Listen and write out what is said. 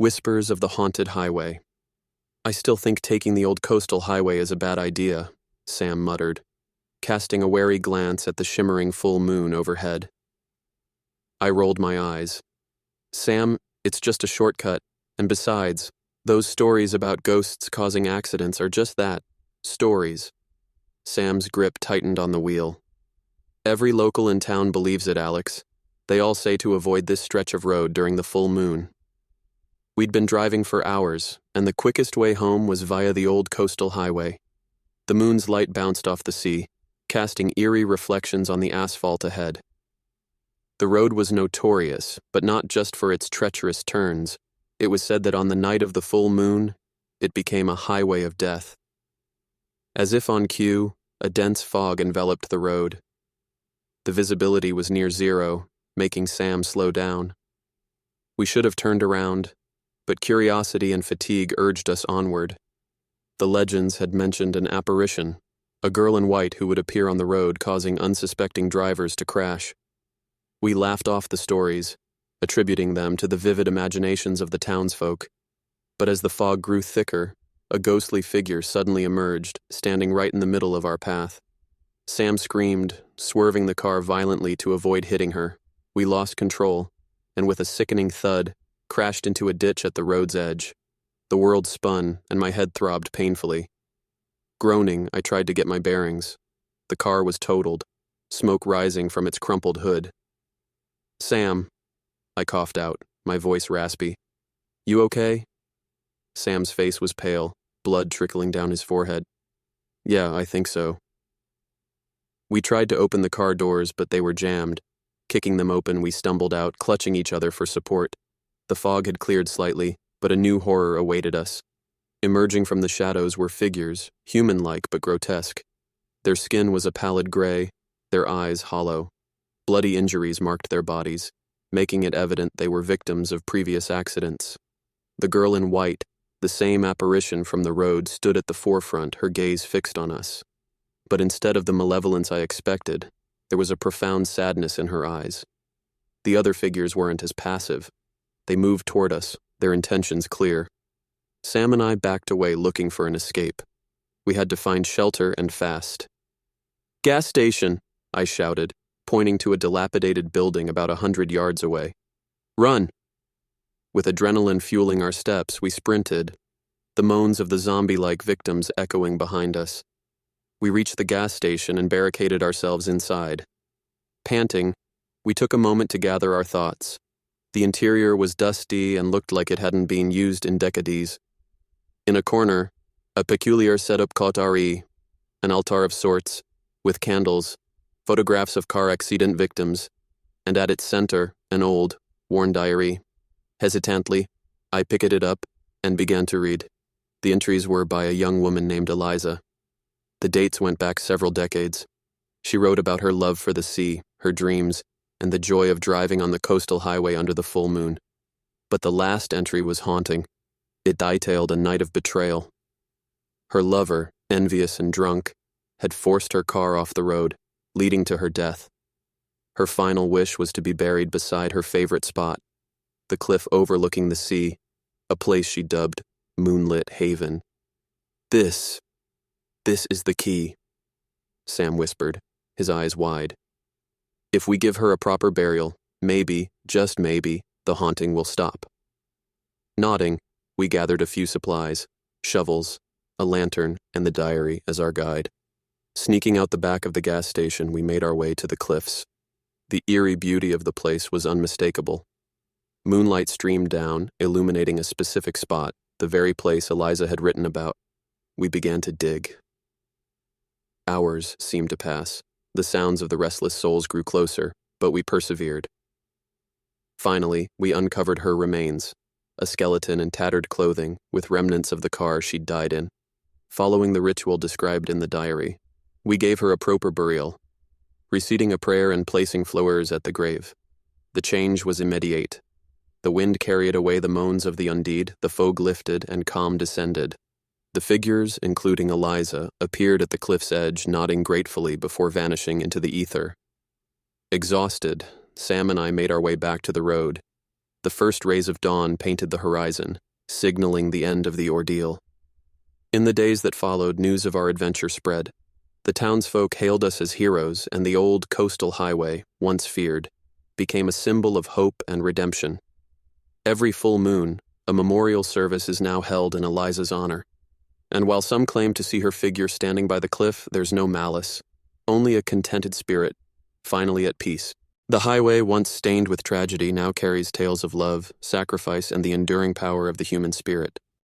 Whispers of the haunted highway. I still think taking the old coastal highway is a bad idea, Sam muttered, casting a wary glance at the shimmering full moon overhead. I rolled my eyes. Sam, it's just a shortcut, and besides, those stories about ghosts causing accidents are just that, stories. Sam's grip tightened on the wheel. Every local in town believes it, Alex. They all say to avoid this stretch of road during the full moon. We'd been driving for hours, and the quickest way home was via the old coastal highway. The moon's light bounced off the sea, casting eerie reflections on the asphalt ahead. The road was notorious, but not just for its treacherous turns. It was said that on the night of the full moon, it became a highway of death. As if on cue, a dense fog enveloped the road. The visibility was near zero, making Sam slow down. We should have turned around, but curiosity and fatigue urged us onward. The legends had mentioned an apparition, a girl in white who would appear on the road causing unsuspecting drivers to crash. We laughed off the stories, attributing them to the vivid imaginations of the townsfolk. But as the fog grew thicker, a ghostly figure suddenly emerged, standing right in the middle of our path. Sam screamed, swerving the car violently to avoid hitting her. We lost control, and with a sickening thud, crashed into a ditch at the road's edge. The world spun, and my head throbbed painfully. Groaning, I tried to get my bearings. The car was totaled, smoke rising from its crumpled hood. Sam, I coughed out, my voice raspy. You okay? Sam's face was pale, blood trickling down his forehead. Yeah, I think so. We tried to open the car doors, but they were jammed. Kicking them open, we stumbled out, clutching each other for support. The fog had cleared slightly, but a new horror awaited us. Emerging from the shadows were figures, human-like but grotesque. Their skin was a pallid gray, their eyes hollow. Bloody injuries marked their bodies, making it evident they were victims of previous accidents. The girl in white, the same apparition from the road, stood at the forefront, her gaze fixed on us. But instead of the malevolence I expected, there was a profound sadness in her eyes. The other figures weren't as passive. They moved toward us, their intentions clear. Sam and I backed away looking for an escape. We had to find shelter and fast. Gas station, I shouted, pointing to a dilapidated building about 100 yards away. Run! With adrenaline fueling our steps, we sprinted, the moans of the zombie-like victims echoing behind us. We reached the gas station and barricaded ourselves inside. Panting, we took a moment to gather our thoughts. The interior was dusty and looked like it hadn't been used in decades. In a corner, a peculiar setup cauterie, an altar of sorts, with candles, photographs of car accident victims, and at its center, an old, worn diary. Hesitantly, I picked it up and began to read. The entries were by a young woman named Eliza. The dates went back several decades. She wrote about her love for the sea, her dreams, and the joy of driving on the coastal highway under the full moon. But the last entry was haunting. It detailed a night of betrayal. Her lover, envious and drunk, had forced her car off the road, leading to her death. Her final wish was to be buried beside her favorite spot, the cliff overlooking the sea, a place she dubbed Moonlit Haven. This is the key, Sam whispered, his eyes wide. If we give her a proper burial, maybe, just maybe, the haunting will stop. Nodding, we gathered a few supplies, shovels, a lantern, and the diary as our guide. Sneaking out the back of the gas station, we made our way to the cliffs. The eerie beauty of the place was unmistakable. Moonlight streamed down, illuminating a specific spot, the very place Eliza had written about. We began to dig. Hours seemed to pass. The sounds of the restless souls grew closer, but we persevered. Finally, we uncovered her remains, a skeleton in tattered clothing with remnants of the car she'd died in. Following the ritual described in the diary, we gave her a proper burial, reciting a prayer and placing flowers at the grave. The change was immediate. The wind carried away the moans of the undead, the fog lifted, and calm descended. The figures, including Eliza, appeared at the cliff's edge, nodding gratefully before vanishing into the ether. Exhausted, Sam and I made our way back to the road. The first rays of dawn painted the horizon, signaling the end of the ordeal. In the days that followed, news of our adventure spread. The townsfolk hailed us as heroes, and the old coastal highway, once feared, became a symbol of hope and redemption. Every full moon, a memorial service is now held in Eliza's honor. And while some claim to see her figure standing by the cliff, there's no malice, only a contented spirit, finally at peace. The highway, once stained with tragedy, now carries tales of love, sacrifice, and the enduring power of the human spirit.